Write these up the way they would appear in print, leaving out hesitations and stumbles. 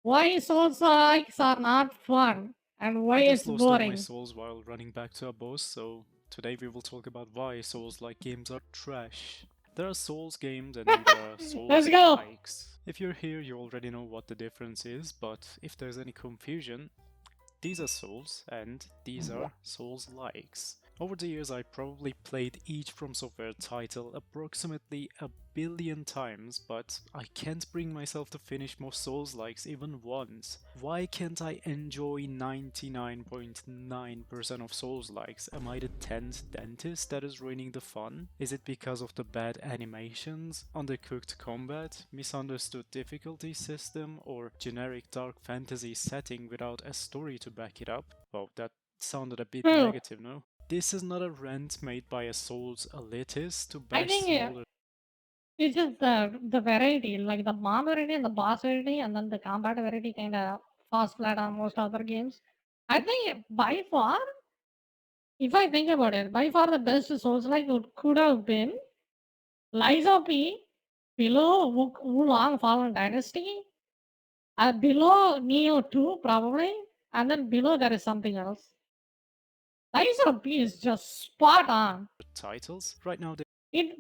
Why Souls likes are not fun and why I just it's lost all my boring. souls while running back to a boss, so today we will talk about why Souls-like games are trash. There are Souls games and then there are Let's go. Souls-likes. If you're here, you already know what the difference is, but if there's any confusion, these are Souls and these are Souls-likes. Over the years, I probably played each From Software title approximately a billion times, but I can't bring myself to finish most Souls-likes even once. Why can't I enjoy 99.9% of Souls-likes? Am I the 10th dentist that is ruining the fun? Is it because of the bad animations, undercooked combat, misunderstood difficulty system, or generic dark fantasy setting without a story to back it up? Well, that sounded a bit True. negative, no? This is not a rant made by a Souls elitist to I bash think smaller. it's just the variety, like the mom variety and the boss variety, and then the combat variety kind of falls flat on most other games. I think by far, if I think about it, by far the best Souls like could have been Liza P, below Wulong Fallen Dynasty, below Neo 2 probably, and then below there is something else. Liza P is just spot on. Titles. Right now,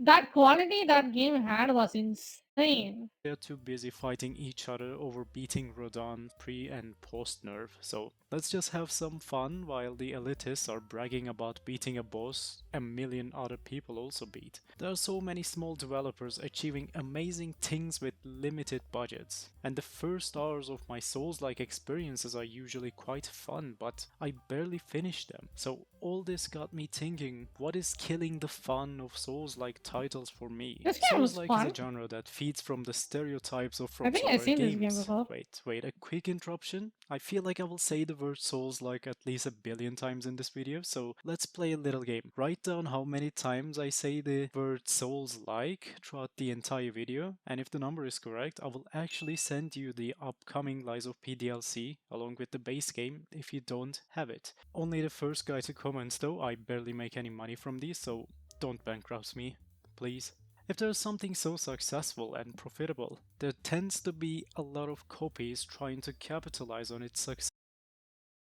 That quality that game had was insane. they're too busy fighting each other over beating Rodan pre and post nerf, so let's just have some fun while the elitists are bragging about beating a boss a million other people also beat. There are so many small developers achieving amazing things with limited budgets, and the first hours of my Souls-like experiences are usually quite fun, but I barely finish them. So all this got me thinking, what is killing the fun of Souls-like titles for me? This game was Souls-like is a fun. genre that feeds from the stereotypes of I From think I've Software seen this game games. before. Wait, a quick interruption. I feel like I will say the word Souls-like at least a billion times in this video, so let's play a little game. Write down how many times I say the word Souls-like throughout the entire video, and if the number is correct, I will actually send you the upcoming Lies of P DLC along with the base game if you don't have it. Only the first guy to comment though, I barely make any money from these, so don't bankrupt me, please. If there's something so successful and profitable, there tends to be a lot of copies trying to capitalize on its success.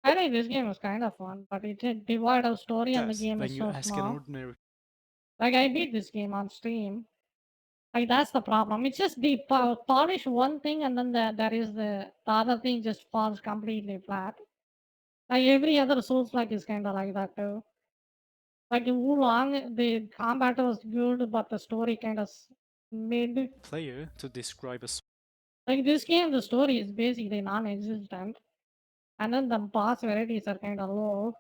I think this game was kind of fun, but it did divide of story and the game is When you so ask an small. ordinary Like I beat this game on Steam. Like that's the problem. It's just they polish one thing and then there is the other thing just falls completely flat. Like every other Souls like is kind of like that too. Like in Wulong, the combat was good, but the story kind of mid. player to describe a Like this game, the story is basically non-existent, and then the boss varieties are kind of low.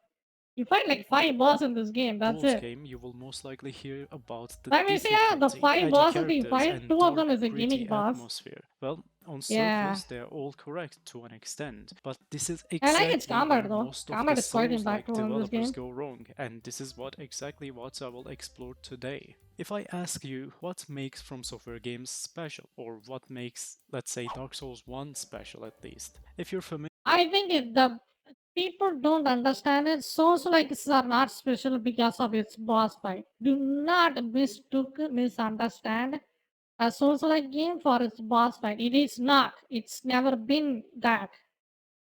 You fight like 5 boss in this game. That's Souls it. game, you will most likely hear about the Let me see. Yeah, the difficulty, five edgy bosses we characters, fight, and two of them dark, is a gritty gimmick boss. atmosphere. Well, on Yeah, surface, they are all correct to an extent, but this is I like its exactly combat where though. most of the Combat is quite Souls-like impactful in this developers game. go wrong, and this is exactly what I will explore today. If I ask you what makes From Software games special, or what makes, let's say, Dark Souls 1 special at least, if you're familiar I think the people don't understand it. Souls likes are not special because of its boss fight. Do not misunderstand a Souls like game for its boss fight. It is not. It's never been that.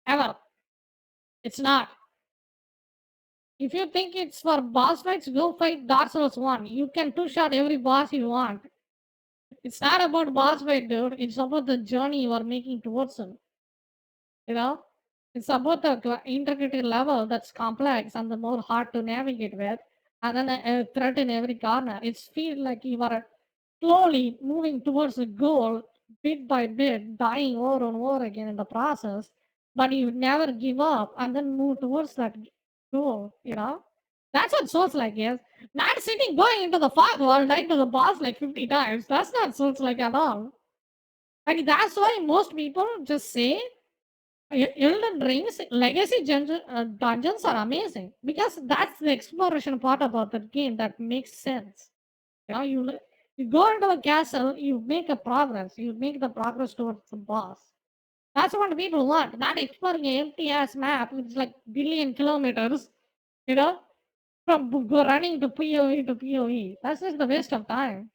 Ever. It's not. If you think it's for boss fights, go fight Dark Souls 1. You can two shot every boss you want. It's not about boss fight, dude. It's about the journey you are making towards it. You know? It's about the intricate level that's complex and the more hard to navigate with, and then a threat in every corner. It's feel like you are slowly moving towards a goal, bit by bit, dying over and over again in the process, but you never give up and then move towards that goal. You know, that's what Souls like is. Not sitting going into the fog world, dying to the boss like 50 times. That's not Souls like at all. Like that's why most people just say Elden Ring's legacy dungeons are amazing because that's the exploration part about the game that makes sense. You know, you go into a castle, you make a progress, you make the progress towards the boss. That's what people want. Not exploring an empty ass map, which is like billion kilometers. You know, from running to POE to POE. That's just the waste of time.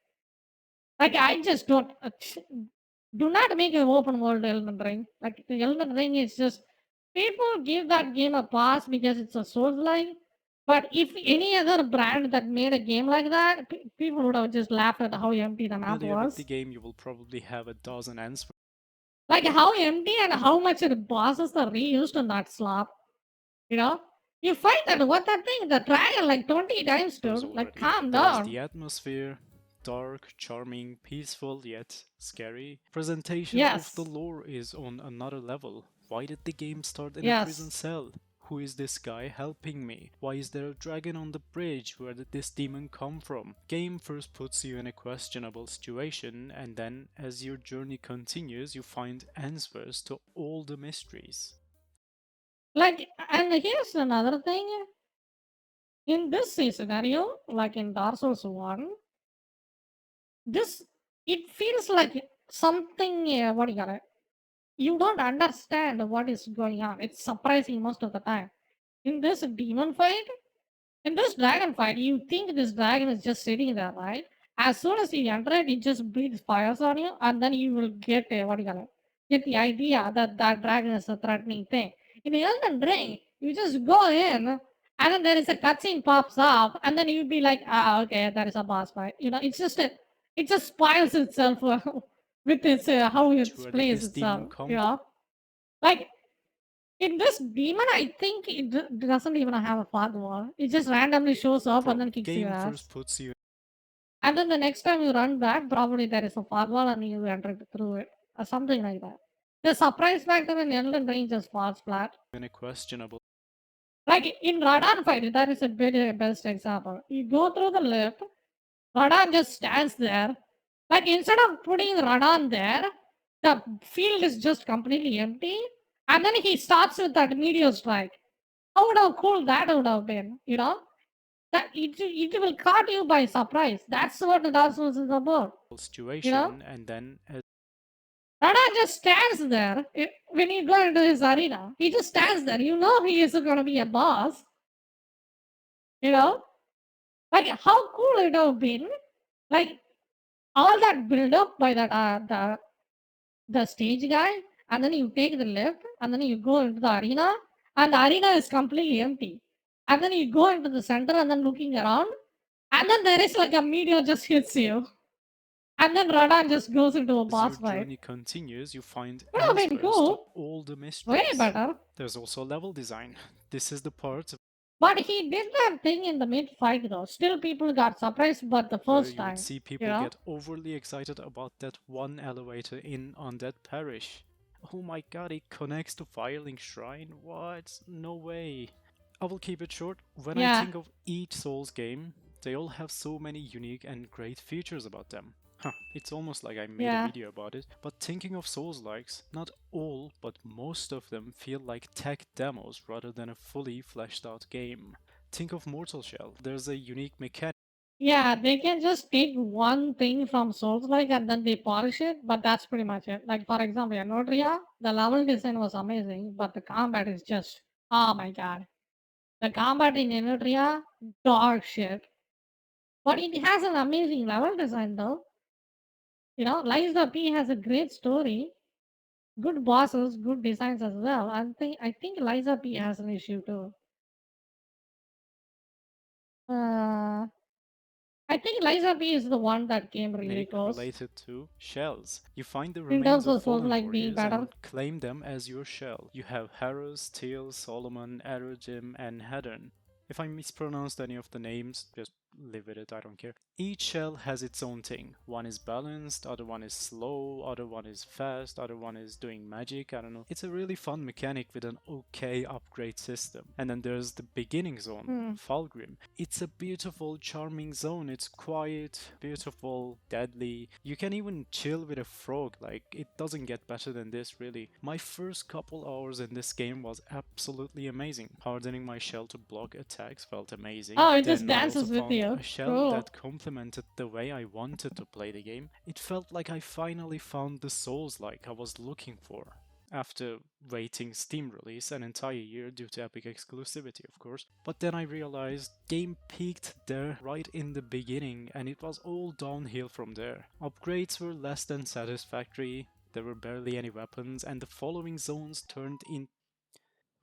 Like I just don't. Do not make an open world Elden Ring. Like the Elden Ring is just people give that game a pass because it's a Souls like. But if any other brand that made a game like that, people would have just laughed at how empty the map Familiar with the was. game, you will probably have a dozen answers Like how empty and how much the bosses are reused in that slop. You know? You fight that thing, the dragon like 20 times, dude. Like already. calm There's down. the atmosphere, dark, charming, peaceful, yet scary. Presentation of the Yes. lore is on another level. Why did the game start in a prison Yes. cell? Who is this guy helping me? Why is there a dragon on the bridge? Where did this demon come from? Game first puts you in a questionable situation, and then as your journey continues, you find answers to all the mysteries. Like, and here's another thing. In this scenario, like in Dark Souls 1, this it feels like something. What do you got? You don't understand what is going on. It's surprising most of the time. In this demon fight, in this dragon fight, you think this dragon is just sitting there, right? As soon as you enter it, it just breathes fires on you, and then you will get what do you call it? Get the idea that that dragon is a threatening thing. In the Elden Ring, you just go in, and then there is a cutscene pops up, and then you'd be like, ah, okay, that is a boss fight. You know, it just spoils itself with its how it Where did plays this demon itself. come You know, like in this demon, I think it doesn't even have a path wall. It just randomly shows up and from? then kicks your Game first ass. puts you And then the next time you run back, probably there is a path wall and you enter through it. Or something like that. The surprise factor in Elden Ring just falls flat. in a questionable Like in Radon fight, that is a very best example. You go through the lift, Radon just stands there. Like instead of putting Radon there, the field is just completely empty. And then he starts with that meteor strike. How would have cool that would have been, you know? That it will caught you by surprise. That's what the Dark Souls is about, you know? situation, and then as Rada just stands there when you go into his arena. He just stands there. You know he is going to be a boss, you know? Like, how cool it would have been. Like, all that build up by that the stage guy, and then you take the lift, and then you go into the arena, and the arena is completely empty. And then you go into the center and then looking around, and then there is like a meteor just hits you. And then Radan just goes into a your boss fight. journey continues, you find Would have been answers to cool. all the Way mysteries. better. There's also level design. This is the part But he did that thing in the mid fight though. Still people got surprised but the where first you would time. see You people know? get overly excited about that one elevator in Undead Parish. Oh my god, it connects to Firelink Shrine? What? No way. I will keep it short. When I Yeah. think of each Souls game, they all have so many unique and great features about them. Huh, it's almost like I made a Yeah. video about it. But thinking of Souls-likes, not all, but most of them feel like tech demos rather than a fully fleshed out game. Think of Mortal Shell. There's a unique mechanic Yeah, they can just take one thing from Souls like and then they polish it, but that's pretty much it. Like for example, Anodria, the level design was amazing, but the combat is just oh my god. The combat in Anodria, dog shit. But it has an amazing level design though. You know, Liza P has a great story, good bosses, good designs as well. I think Liza P has an issue too. Uh, I think Liza P is the one that came really close related to shells. You find the in remains terms of of Souls fallen like being warriors better. and claim them as your shell. You have Harrows, Teal, Solomon, Erojim, and Hadern. If I mispronounced any of the names, just live with it, I don't care. Each shell has its own thing. One is balanced, other one is slow, other one is fast, other one is doing magic, I don't know. It's a really fun mechanic with an okay upgrade system. And then there's the beginning zone, Hmm. Falgrim. It's a beautiful, charming zone. It's quiet, beautiful, deadly. You can even chill with a frog, like it doesn't get better than this really. My first couple hours in this game was absolutely amazing. Hardening my shell to block attacks felt amazing. Oh, it just Then I also dances with found you. a shell Cool. that complemented the way I wanted to play the game. It felt like I finally found the Souls-like I was looking for. After waiting Steam release an entire year due to Epic exclusivity, of course. But then I realized game peaked there right in the beginning and it was all downhill from there. Upgrades were less than satisfactory. there were barely any weapons, and the following zones turned in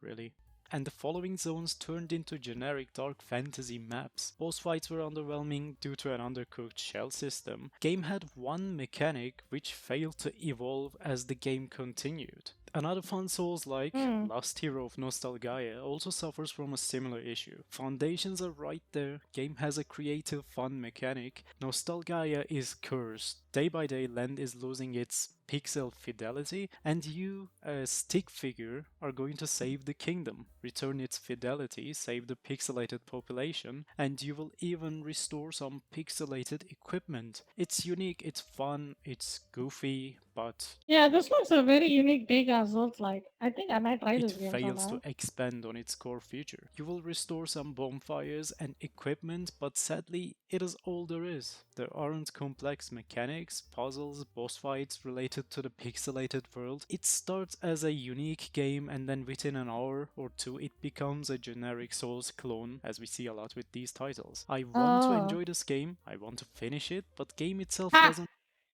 really. And the following zones turned into generic dark fantasy maps. Boss fights were underwhelming due to an undercooked shell system. Game had one mechanic which failed to evolve as the game continued. Another fun Souls like Hmm. Last Hero of Nostalgaia also suffers from a similar issue. Foundations are right there, game has a creative fun mechanic, Nostalgaia is cursed. Day by day Land is losing its pixel fidelity, and you, a stick figure, are going to save the kingdom, return its fidelity, save the pixelated population, and you will even restore some pixelated equipment. It's unique, it's fun, it's goofy, but Yeah, this looks a very unique take as well. Like, I think I might try it this game fails to sometime. expand on its core feature. You will restore some bonfires and equipment, but sadly, it is all there is. There aren't complex mechanics, puzzles, boss fights related to the pixelated world. It starts as a unique game, and then within an hour or two, it becomes a generic Souls clone, as we see a lot with these titles. I want to Oh. enjoy this game, I want to finish it, but game itself Ha! doesn't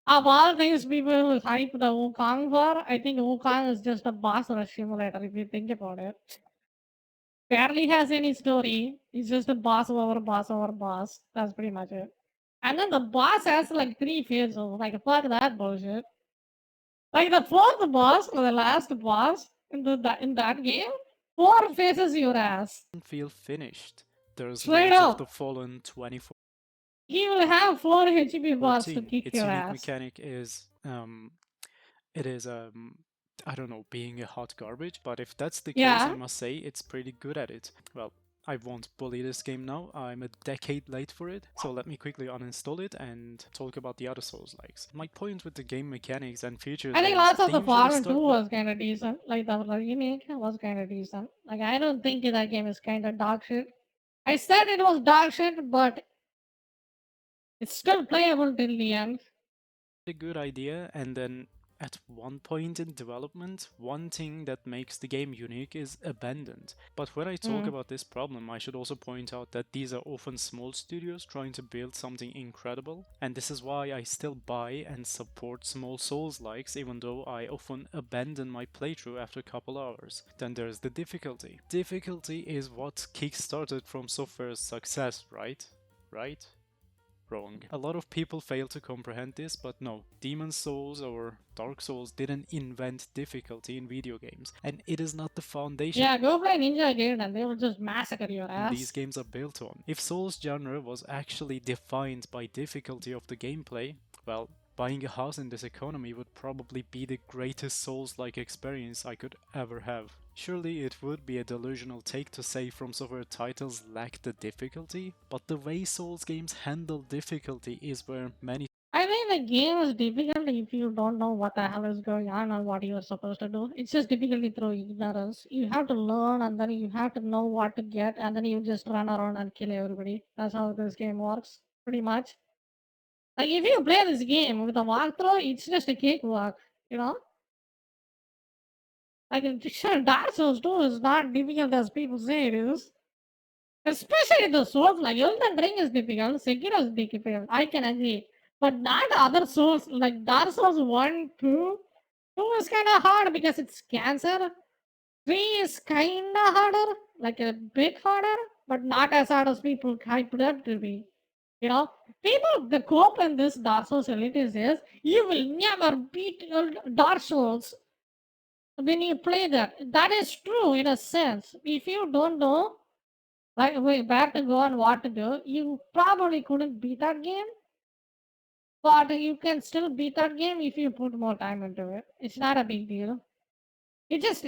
Of all things people hype the Wukong for, I think Wukong is just a boss rush simulator if you think about it. Barely has any story. It's just a boss over boss over boss. That's pretty much it. And then the boss has like three phases. Like fuck that bullshit. Like the fourth boss or the last boss in that game, four faces your ass. feel finished. There's Straight Lords of the up. Fallen He will have 4 HP boss to 2014. kick Its your unique ass. mechanic is it is I don't know, being a hot garbage, but if that's the case, I Yeah. must say it's pretty good at it. Well, I won't bully this game now, I'm a decade late for it, so let me quickly uninstall it and talk about the other Souls likes. My point with the game mechanics and features I think is lots of they the usually Fallen 2 start was kind of decent. Like the remake was kind of decent. Like I don't think that game is kind of dog shit. I said it was dog shit, but it's still playable till the end. a good idea, and then at one point in development, one thing that makes the game unique is abandoned. But when I talk Mm. about this problem, I should also point out that these are often small studios trying to build something incredible, and this is why I still buy and support small Souls likes, even though I often abandon my playthrough after a couple hours. Then there's the difficulty. Difficulty is what kickstarted From Software's success, right? Right? Wrong. A lot of people fail to comprehend this, but no, Demon Souls or Dark Souls didn't invent difficulty in video games, and it is not the foundation Yeah, go play Ninja again and they will just massacre your these ass. games are built on. If Souls genre was actually defined by difficulty of the gameplay, well, buying a house in this economy would probably be the greatest Souls-like experience I could ever have. Surely it would be a delusional take to say From Software titles lack the difficulty, but the way Souls games handle difficulty is where many I think the game is difficult if you don't know what the hell is going on and what you're supposed to do. It's just difficulty through ignorance. You have to learn and then you have to know what to get and then you just run around and kill everybody. That's how this game works, pretty much. Like if you play this game with a walkthrough, it's just a cakewalk, you know? Like sure, Dark Souls 2 is not difficult as people say it is. Especially the Souls, like Elden Ring is difficult, Sekiro is difficult, I can agree. But not other Souls, like Dark Souls 1, 2. 2 is kind of hard because it's cancer. 3 is kind of harder, like a bit harder, but not as hard as people hype it up to be. You know, people, the cope in this Dark Souls Elite is you will never beat Dark Souls when you play that. That is true in a sense. If you don't know like where to go and what to do, you probably couldn't beat that game, but you can still beat that game if you put more time into it. It's not a big deal. It just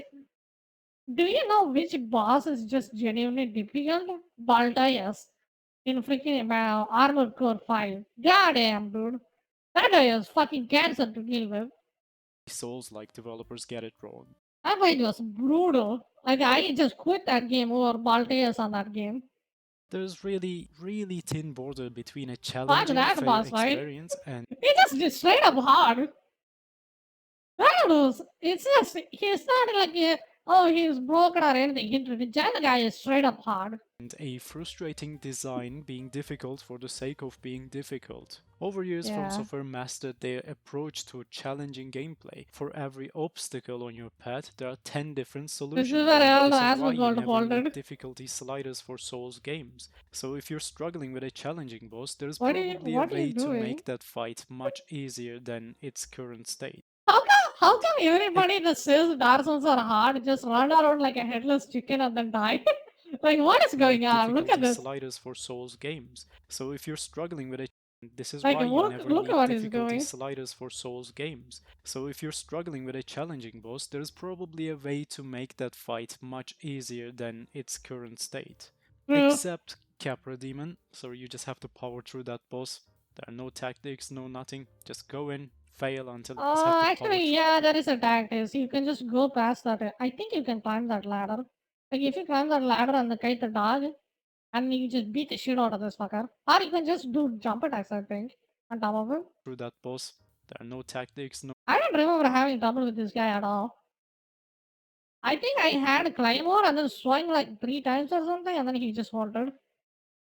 do you know which boss is just genuinely difficult? Baltias in freaking Armored Core 5. Goddamn, dude. That guy is fucking cancer to deal with. Souls-like developers get it wrong. That fight was brutal. Like, I just quit that game over Baltias on that game. There's really thin border between a Fuck challenging that fair boss fight. experience and He just did straight up hard. That was, it's just, he's not like a, oh, he's broken or anything. The Jana guy is straight up hard. and a frustrating design being difficult for the sake of being difficult. Over years, From Yeah. Software mastered their approach to challenging gameplay. For every obstacle on your path, there are 10 different This is solutions, where and all the this is why assholes you got never need folded. difficulty sliders for Souls games. So if you're struggling with a challenging boss, there's What are you probably a what are you way to doing? make that fight much easier than its current state. How come everybody that says Dark Souls are hard just run around like a headless chicken and then die? Like what is Need going on? Look at difficulty this. sliders for Souls games. So if you're struggling with a this is Like why you look never look at need what he's difficulty doing. sliders for Souls games. So if you're struggling with a challenging boss, there's probably a way to make that fight much easier than its current state. True. Except Capra Demon, so you just have to power through that boss. There are no tactics, no nothing. Just go in, fail until you just have to power Actually, through. yeah, there is a tactic. You can just go past that. I think you can climb that ladder. Like if you climb that ladder and kite the dog, and you just beat the shit out of this fucker. Or you can just do jump attacks, I think, on top of him. Through that boss. There are no tactics, no I don't remember having trouble with this guy at all. I think I had Claymore and then swung like 3 times or something, and then he just halted.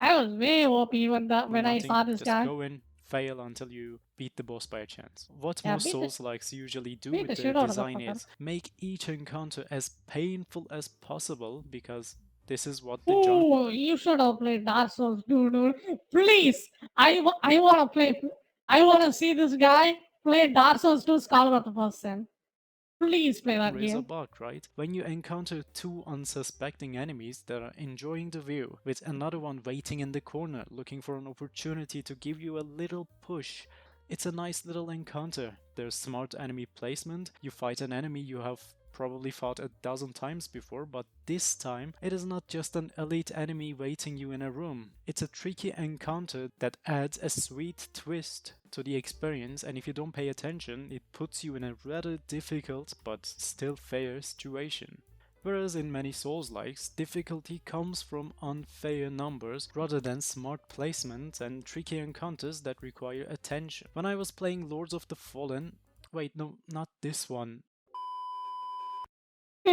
I was way OP when I nothing. saw this Just guy. go in, fail until you beat the boss by a chance. What Yeah, most Souls likes usually do beat with the their shit out of the design fucker. is make each encounter as painful as possible because this is what the genre Oh, you should have played Dark Souls, dude. Please, I wanna play. I wanna see this guy play Dark Souls 2 Scholar of the First Sin. Please play that is game. about, right? When you encounter two unsuspecting enemies that are enjoying the view, with another one waiting in the corner looking for an opportunity to give you a little push. It's a nice little encounter. There's smart enemy placement. You fight an enemy you have probably fought a dozen times before, but this time it is not just an elite enemy waiting you in a room. It's a tricky encounter that adds a sweet twist to the experience, and if you don't pay attention, it puts you in a rather difficult but still fair situation. Whereas in many Souls-likes, difficulty comes from unfair numbers rather than smart placement and tricky encounters that require attention. When I was playing Lords of the Fallen, wait, no, not this one.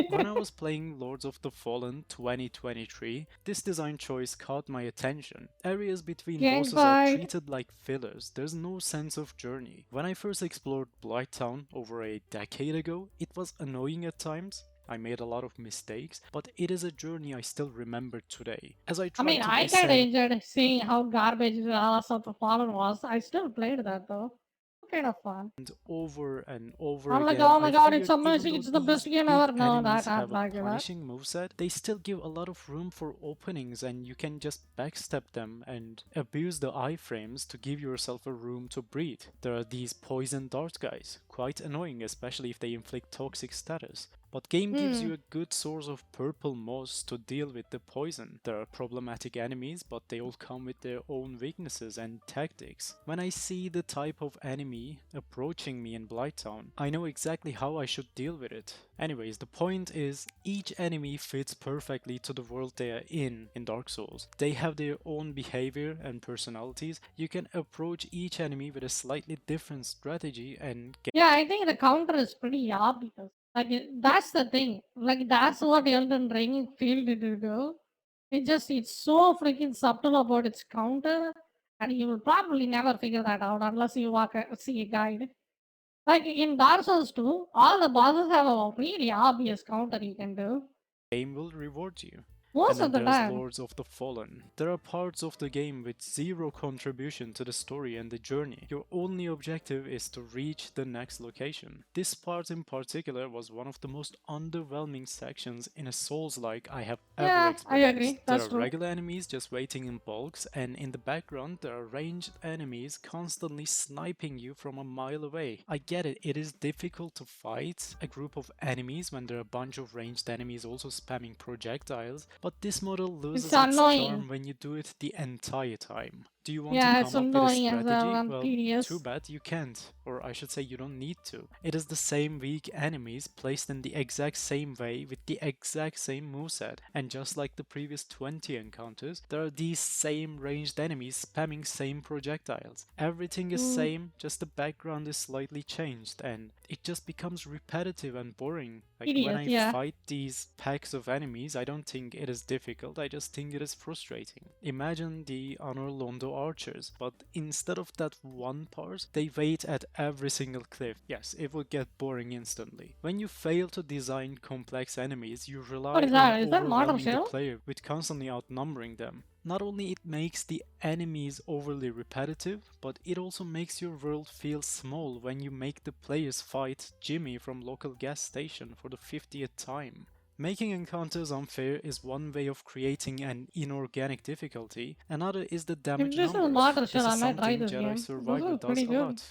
When I was playing Lords of the Fallen 2023, this design choice caught my attention. Areas between Gang bosses are fight. treated like fillers, there's no sense of journey. When I first explored Blighttown over a decade ago, it was annoying at times. I made a lot of mistakes, but it is a journey I still remember today. As I I tried mean, to I kinda ascend enjoyed seeing how garbage the Last of the Fallen was. I still played that though. Kind of fun. over and over I'm like, again, oh I my god, it's figured even amazing. though It's the best these game big ever. No, enemies that have act a like that. punishing moveset, they still give a lot of room for openings and you can just backstep them and abuse the iframes to give yourself a room to breathe. There are these poison dart guys, quite annoying, especially if they inflict toxic status. But game gives Hmm. you a good source of purple moss to deal with the poison. There are problematic enemies, but they all come with their own weaknesses and tactics. When I see the type of enemy approaching me in Blighttown, I know exactly how I should deal with it. Anyways, the point is, each enemy fits perfectly to the world they are in Dark Souls. They have their own behavior and personalities. You can approach each enemy with a slightly different strategy and Yeah, I think the counter is pretty obvious. Like that's the thing. Like that's what Elden Ring failed to do. It's so freaking subtle about its counter, and you will probably never figure that out unless you see a guide. Like in Dark Souls 2, all the bosses have a really obvious counter you can do game will reward you. And most then of the there's time. Lords of the Fallen. There are parts of the game with zero contribution to the story and the journey. Your only objective is to reach the next location. This part in particular was one of the most underwhelming sections in a Souls-like I have ever Yeah, I experienced. agree. There That's are true. regular enemies just waiting in bulks, and in the background there are ranged enemies constantly sniping you from a mile away. I get it, it is difficult to fight a group of enemies when there are a bunch of ranged enemies also spamming projectiles, but this model It's loses its annoying. charm when you do it the entire time. Do you want to Yeah, it's come up with a annoying as well strategy? and Well, too tedious. bad you can't, or I should say you don't need to. It is the same weak enemies placed in the exact same way with the exact same moveset, and just like the previous 20 encounters, there are these same ranged enemies spamming same projectiles. Everything is Mm, same, just the background is slightly changed, and it just becomes repetitive and boring. Like when tedious, I yeah. fight these packs of enemies, I don't think it is difficult, I just think it is frustrating. Imagine the Honor Londo archers, but instead of that one part, they wait at every single cliff. Yes, it will get boring instantly. When you fail to design complex enemies, you What rely is on that? Is that model overwhelming the shell? player with constantly outnumbering them. Not only it makes the enemies overly repetitive, but it also makes your world feel small when you make the players fight Jimmy from local gas station for the 50th time. Making encounters unfair is one way of creating an inorganic difficulty, another is the If damage this is numbers. model This shell, is I might try something this Jedi game. This Survivor is does pretty a good. lot.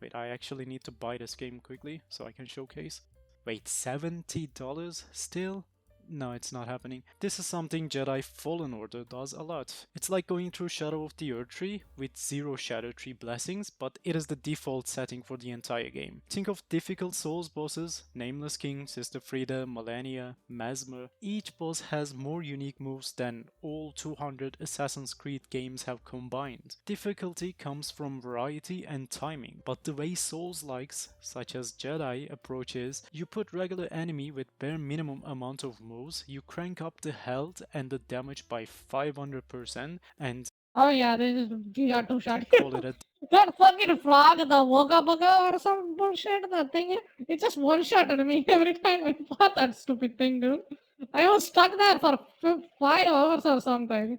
Wait, I actually need to buy this game quickly so I can showcase. Wait, $70 still? No, it's not happening. This is something Jedi Fallen Order does a lot. It's like going through Shadow of the Earth tree with zero Shadow tree blessings, but it is the default setting for the entire game. Think of difficult Souls bosses, Nameless King, Sister Frieda, Malenia, Mesmer. Each boss has more unique moves than all 200 Assassin's Creed games have combined. Difficulty comes from variety and timing, but the way Souls-likes, such as Jedi, approaches, you put regular enemy with bare minimum amount of moves, you crank up the health and the damage by 500%, and Oh yeah, this is GR2 shot. call it a That fucking frog, the Woga Boga or some bullshit, that thing, it just one-shotted me every time I fought that stupid thing, dude. I was stuck there for 5 hours or something.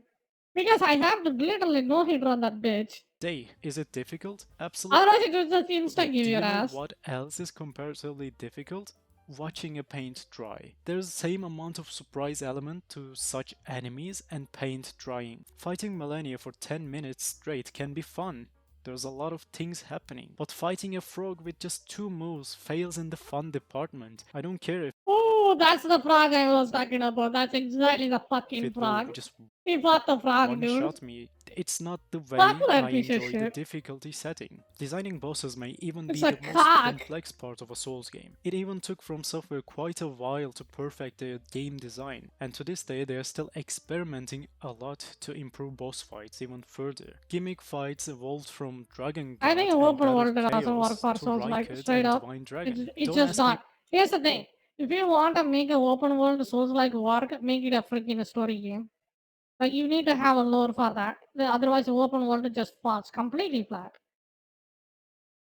Because I have to literally no-hit run that bitch. day. Is it difficult? Absolutely. Otherwise, it will just insta-give Do your you know ass. what else is comparatively difficult? Watching a paint dry. There's the same amount of surprise element to such enemies and paint drying. Fighting Melania for 10 minutes straight can be fun. There's a lot of things happening. But fighting a frog with just two moves fails in the fun department. I don't care Oh, that's the frog I was talking about. That's exactly the if fucking it will frog. just He fought the frog, one dude. shot me. It's not the Fuck way that I piece of enjoy the shit. difficulty setting. Designing bosses may even It's be a the most cock. complex part of a Souls game. It even took From Software quite a while to perfect their game design, and to this day they are still experimenting a lot to improve boss fights even further. Gimmick fights evolved from Dragon I think God and open God of world doesn't work Chaos for to Souls like Rykard straight and up. Divine It's Dragon. it's Don't just ask me not. Here's the thing. If you want to make an open world Souls like work, make it a freaking story game. Like you need to have a lore for that. Otherwise, the open world just falls completely flat.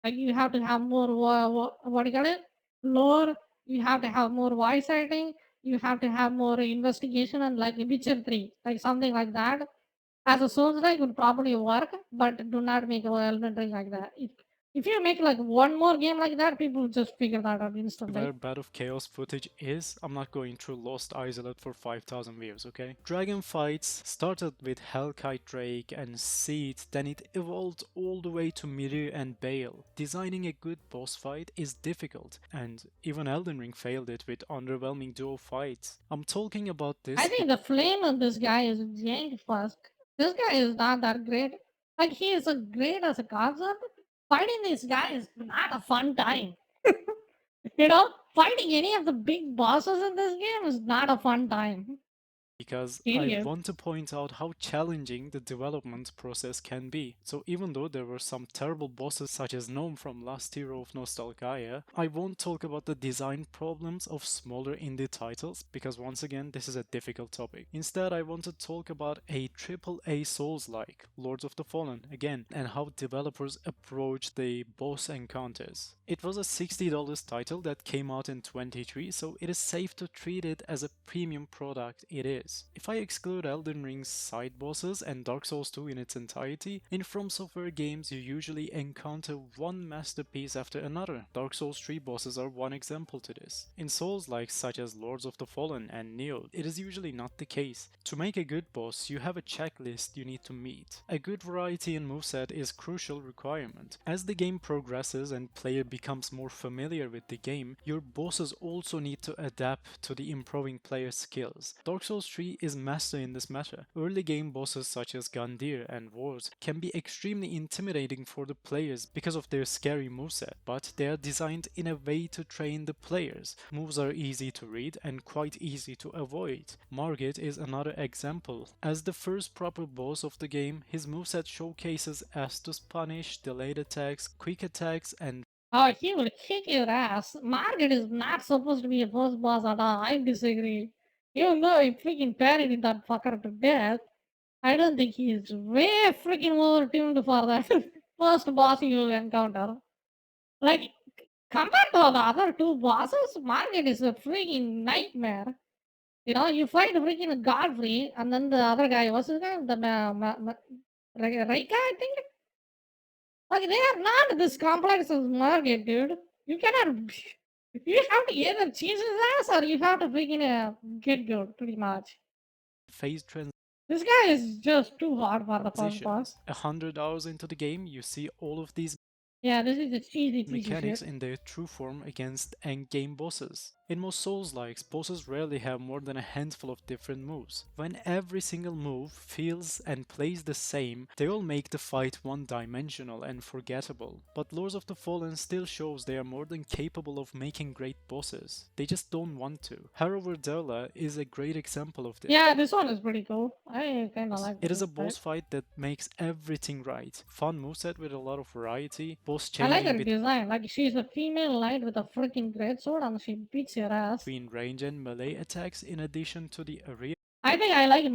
Like you have to have more what do you call it? Lore. You have to have more voice acting. You have to have more investigation and like Witcher 3, like something like that. As a Souls like would probably work, but do not make a Elden Ring like that. If you make like one more game like that, people will just figure that out instantly. where Bat of Chaos footage is, I'm not going through Lost Isolate for 5000 views, okay? Dragon fights started with Hellkite Drake and Seed, then it evolved all the way to Mirir and Bale. Designing a good boss fight is difficult, and even Elden Ring failed it with underwhelming duo fights. I'm talking about I this think the flame of this guy is jank first. This guy is not that great. Like he is a great as a concept. Fighting this guy is not a fun time. Fighting any of the big bosses in this game is not a fun time. because I Idiot. want to point out how challenging the development process can be. So even though there were some terrible bosses such as Gnome from Last Hero of Nostalgaia, I won't talk about the design problems of smaller indie titles because once again this is a difficult topic. Instead I want to talk about a triple A Souls-like, Lords of the Fallen again, and how developers approach the boss encounters. It was a $60 title that came out in 23, so it is safe to treat it as a premium product it is. If I exclude Elden Ring's side bosses and Dark Souls 2 in its entirety, in From Software games you usually encounter one masterpiece after another. Dark Souls 3 bosses are one example to this. In Souls-likes such as Lords of the Fallen and Nioh, it is usually not the case. To make a good boss, you have a checklist you need to meet. A good variety in moveset is crucial requirement. As the game progresses and player becomes more familiar with the game, your bosses also need to adapt to the improving player skills. Dark Souls tree is master in this matter. Early game bosses such as Gandir and Wars can be extremely intimidating for the players because of their scary moveset, but they are designed in a way to train the players. Moves are easy to read and quite easy to avoid. Margit is another example. As the first proper boss of the game, his moveset showcases Astus Punish, delayed attacks, quick attacks, and Oh, he will kick your ass. Margaret is not supposed to be a first boss at all. I disagree. Even though he freaking parried that fucker to death, I don't think he is way freaking overtuned for that first boss you will encounter. Like, compared to the other two bosses, Margaret is a freaking nightmare. You know, you fight freaking Godfrey, and then the other guy, what's his name? Reika, I think? Like, they are not this complex as Margaret, dude. You cannot. You have to either cheese his ass or you have to freaking get good, pretty much. phase This guy is just too hard for the first boss. transitions. 100 hours into the game, you see all of these Yeah, this is a cheesy piece of mechanics shit. in their true form against endgame bosses. In most Souls-likes, bosses rarely have more than a handful of different moves. When every single move feels and plays the same, they all make the fight one-dimensional and forgettable. But Lords of the Fallen still shows they are more than capable of making great bosses. They just don't want to. Harrow is a great example of this. Yeah, this one is pretty cool. I kinda like It is this a boss fight that makes everything right. Fun moveset with a lot of variety, boss I like her changing design. Like, she's a female knight with a freaking greatsword and she beats your ass. between range and melee attacks in addition to the area I think I like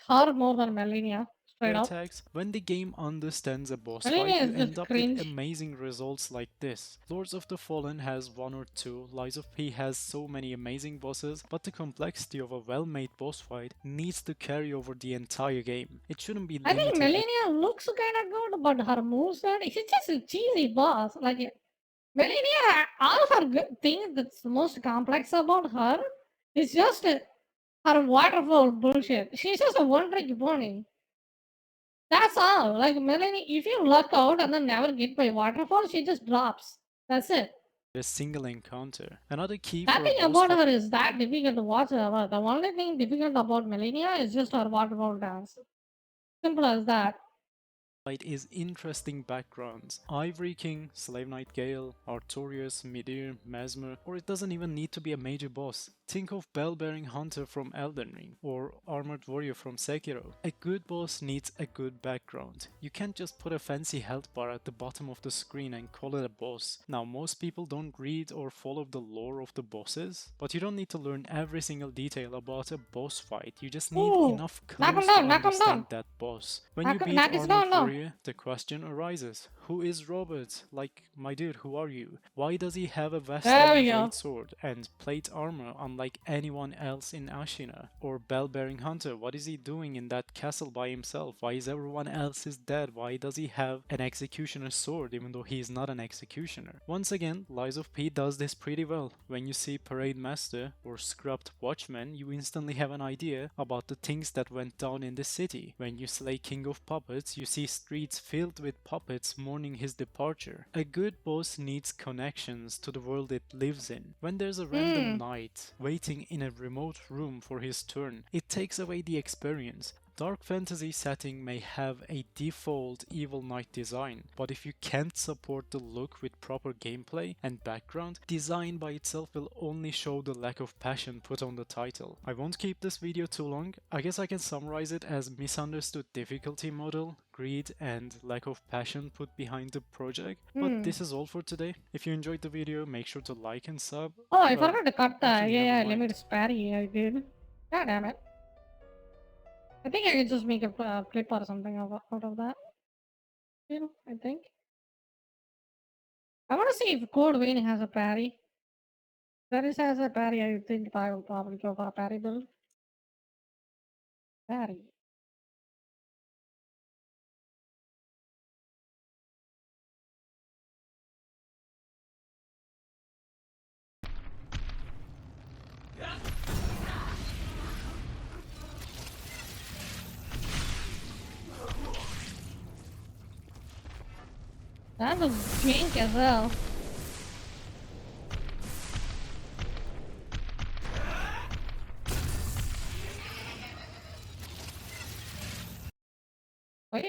her more than Melania, straight up. attacks. When the game understands a boss fight, Melania you is end just up with cringe. amazing results like this. Lords of the Fallen has one or two, Lies of P has so many amazing bosses, but the complexity of a well-made boss fight needs to carry over the entire game. It shouldn't be I think limited Melania looks kinda good, but her moveset, she's just a cheesy boss. Like, Melania, all her good things that's most complex about her is just her waterfall bullshit. She's just a one-trick pony. That's all. Like Melanie, if you luck out and then never get by waterfall, she just drops. That's it. a single encounter. Another key for a Nothing boss about fight her is that difficult to watch ever. The only thing difficult about Melania is just her waterfall dance. Simple as that. is interesting backgrounds. Ivory King, Slave Knight Gale, Artorias, Midir, Mesmer, or it doesn't even need to be a major boss. Think of Bell-bearing Hunter from Elden Ring, or Armored Warrior from Sekiro. A good boss needs a good background. You can't just put a fancy health bar at the bottom of the screen and call it a boss. Now, most people don't read or follow the lore of the bosses, but you don't need to learn every single detail about a boss fight. You just need Ooh, enough knock him clues to down, knock him down. understand that boss. When you beat Knock his Armored down now. Warrior, the question arises, who is Robert? Like, my dude, who are you? Why does he have a vest There and we go. greatsword and plate armor unlike anyone else in Ashina? Or Bell-bearing Hunter, what is he doing in that castle by himself? Why is everyone else dead? Why does he have an executioner's sword even though he is not an executioner? Once again, Lies of P does this pretty well. When you see Parade Master or Scrubbed Watchman, you instantly have an idea about the things that went down in the city. When you slay King of Puppets, you see streets filled with puppets mourning his departure. A good boss needs connections to the world it lives in. When there's a random knight waiting in a remote room for his turn, it takes away the experience. Dark fantasy setting may have a default evil knight design, but if you can't support the look with proper gameplay and background, design by itself will only show the lack of passion put on the title. I won't keep this video too long. I guess I can summarize it as misunderstood difficulty model, greed, and lack of passion put behind the project. But this is all for today. If you enjoyed the video, make sure to like and sub. Oh, I forgot to cut the Actually, never AI mind. limit sparry. I did. God damn it. I think I can just make a clip or something out of that. You know, I think. I want to see if Code Vein has a parry. If that has a parry, I think I will probably go for a parry build. Parry. That was jank as well.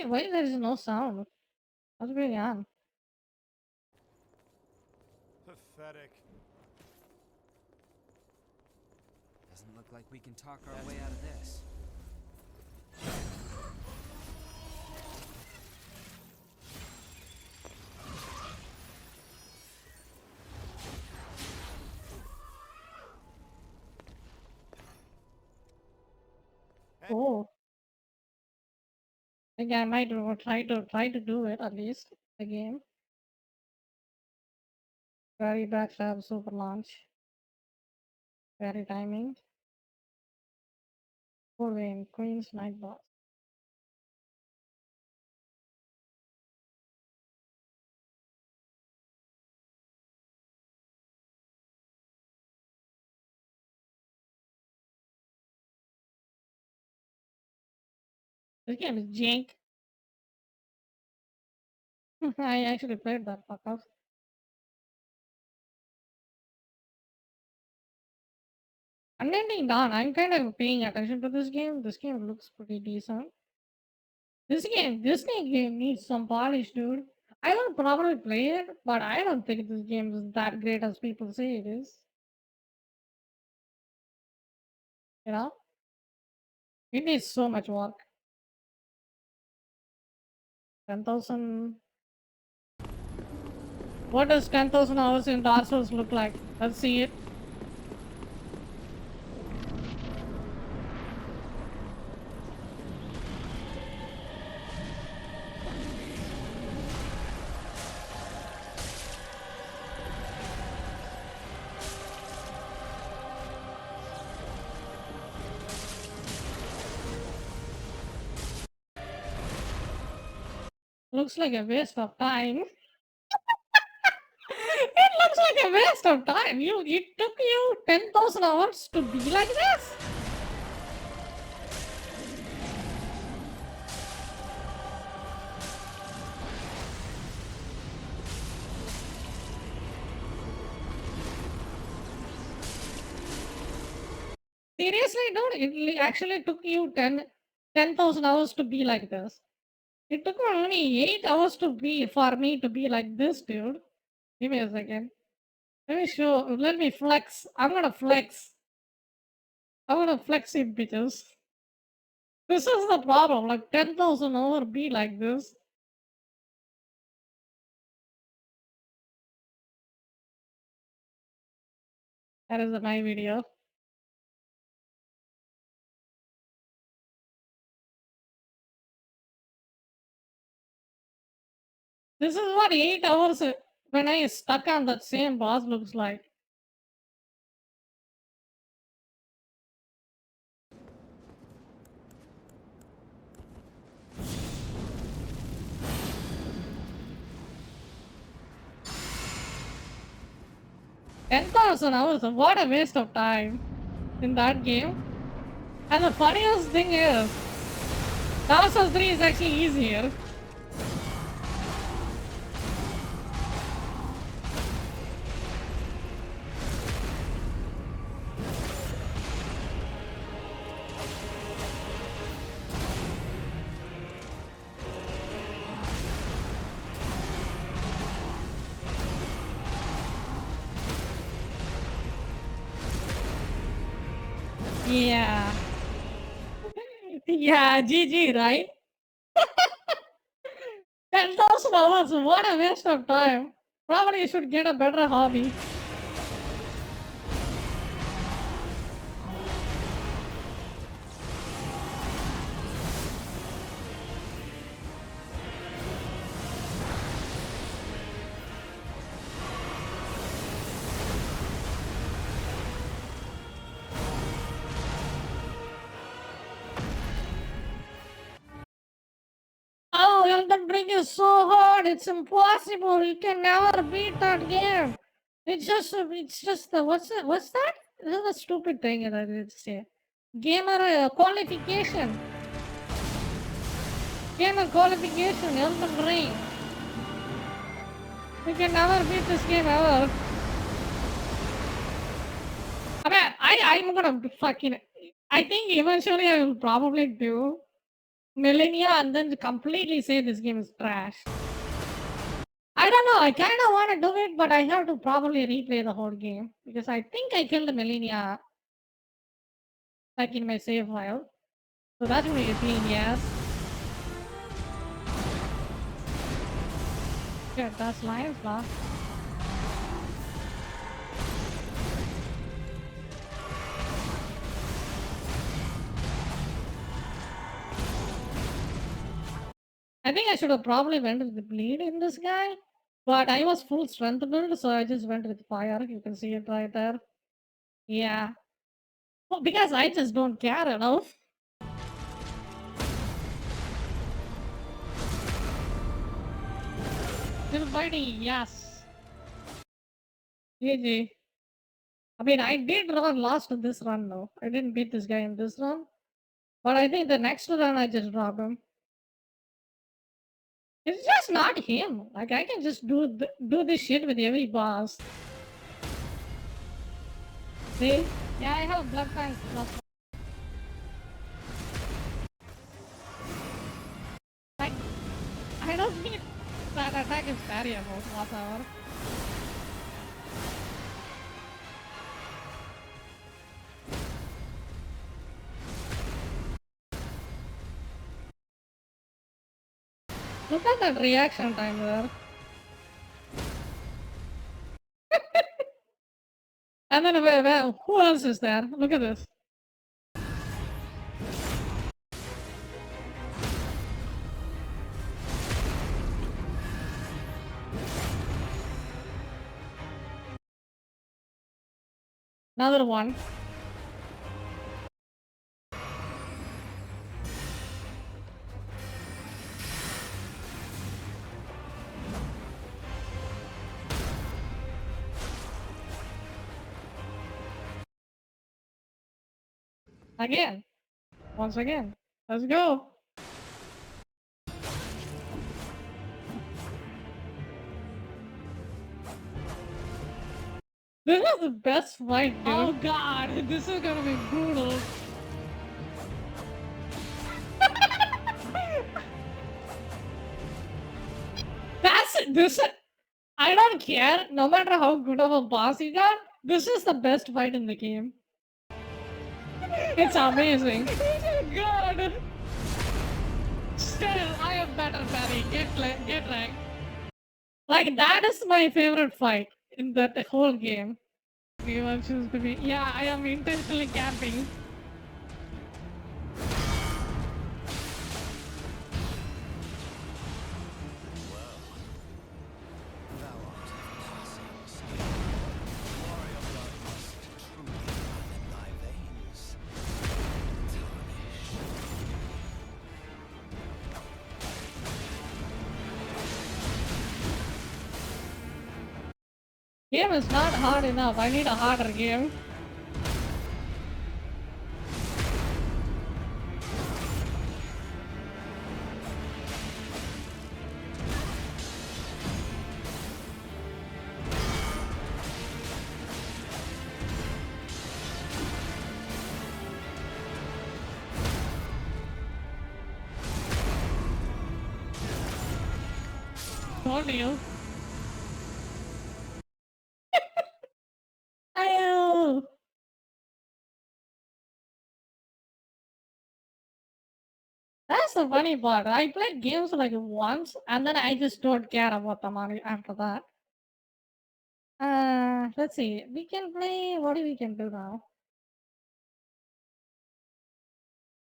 Why there is no sound? What's going on? Pathetic. Doesn't look like we can talk our way out of this. Oh, I think I might try to do it at least the game. Very backstab super launch. Very timing. Four win Queen's Night Boss. This game is jank. I actually played that fuck up. Unending Dawn, I'm kind of paying attention to this game. This game looks pretty decent. This game needs some polish, dude. I will probably play it, but I don't think this game is that great as people say it is. You know, it needs so much work. 10,000. What does 10,000 hours in Dark Souls look like? Let's see it. Looks like a waste of time. It looks like a waste of time. It took you 10,000 hours to be like this? Seriously, dude, actually took you 10,000 hours to be like this. It took me only 8 hours for me to be like this, dude. Give me a second. Let me flex. I'm gonna flex. I'm gonna flex it, bitches. This is the problem. Like 10,000 hour be like this. That is my video. This is what 8 hours when I stuck on that same boss looks like. $10,000 hours, what a waste of time in that game. And the funniest thing is, Dark Souls 3 is actually easier. Yeah. Yeah, GG, right? 10,000 hours, what a waste of time. Probably you should get a better hobby. Oh, Elden Ring is so hard. It's impossible. You can never beat that game. It's just the what's that? This is a stupid thing that I did say. Gamer qualification. Gamer qualification. Elden Ring. You can never beat this game ever. I mean, I'm gonna fucking. I think eventually I will probably do. millennia and then completely say this game is trash. I don't know. I kind of want to do it, but I have to probably replay the whole game because I think I killed the millennia like in my save file. So that's going to be a clean yes. Yeah, that's Lion's Law. I think I should have probably went with the bleed in this guy, but I was full strength build, so I just went with fire. You can see it right there. Yeah. Well, because I just don't care enough. Still fighting, yes. GG. I mean, I did run last in this run though. I didn't beat this guy in this run. But I think the next run I just dropped him. It's just not him. Like I can just do this shit with every boss. See? Yeah, I have blood tank plus. Like I don't think that attack is variable whatsoever. Look at that reaction time there. And then who else is there? Look at this. Another one. Again. Once again. Let's go. This is the best fight, dude. Oh god, this is gonna be brutal. This. I don't care. No matter how good of a boss you got, this is the best fight in the game. It's amazing. God. Still, I am better, Barry. Get right. Like that is my favorite fight in that whole game. You will choose to be. Yeah, I am intentionally camping. Game is not hard enough. I need a harder game. Told you. Ayo. That's the funny part. I played games like once and then I just don't care about them after that. Let's see. We can play. What do we can do now?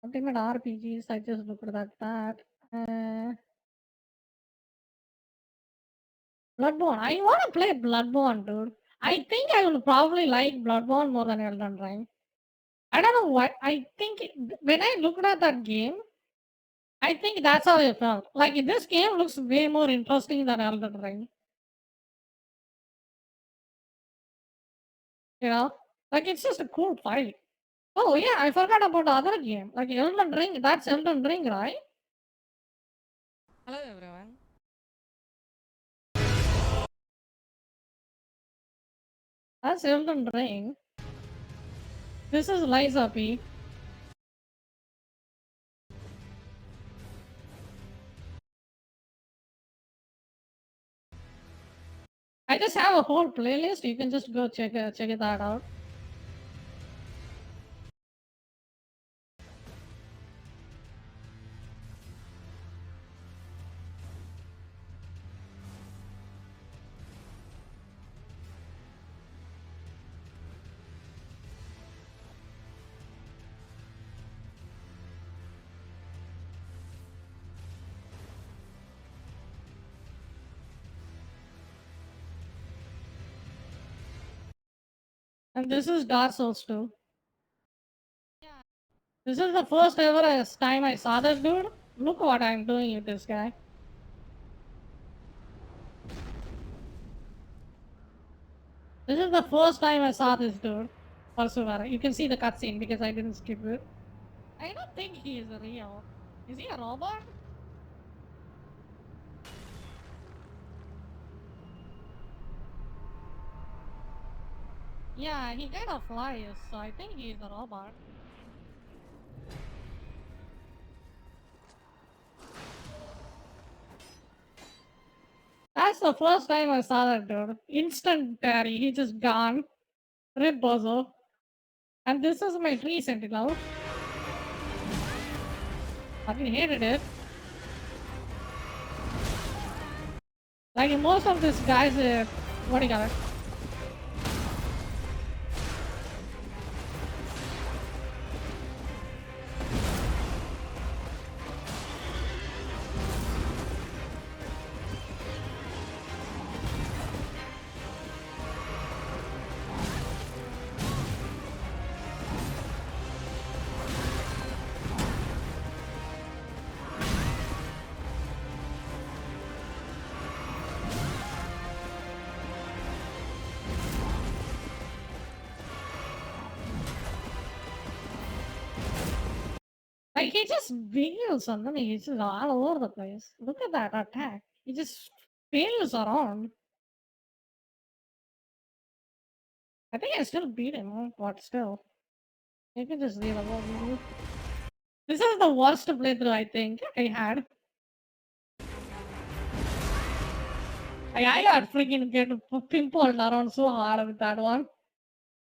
Ultimate RPGs. I just looked at that. Bloodborne. I want to play Bloodborne, dude. I think I will probably like Bloodborne more than Elden Ring. I don't know what. I think when I looked at that game, I think that's how I felt. Like this game looks way more interesting than Elden Ring. You know, like it's just a cool fight. Oh yeah, I forgot about the other game. Like Elden Ring. That's Elden Ring, right? Hello everyone. That's Elden Ring. This is Liza P. just have a whole playlist. You can just go check it out. And this is Dark Souls 2. This is the first ever time I saw this dude. Look what I'm doing with this guy. This is the first time I saw this dude. Persevere. You can see the cutscene because I didn't skip it. I don't think he is real. Is he a robot? Yeah, he kind of flies, so I think he's a robot. That's the first time I saw that dude. Instant Terry, he just gone. Rip Bozo. And this is my tree sentinel. I hated it. Like most of these guys, what do you got? Like he just wheels and then he's just all over the place. Look at that attack. He just wheels around. I think I still beat him, but still. You can just leave alone. This is the worst playthrough I think I had. Like, I got freaking get pimpled around so hard with that one.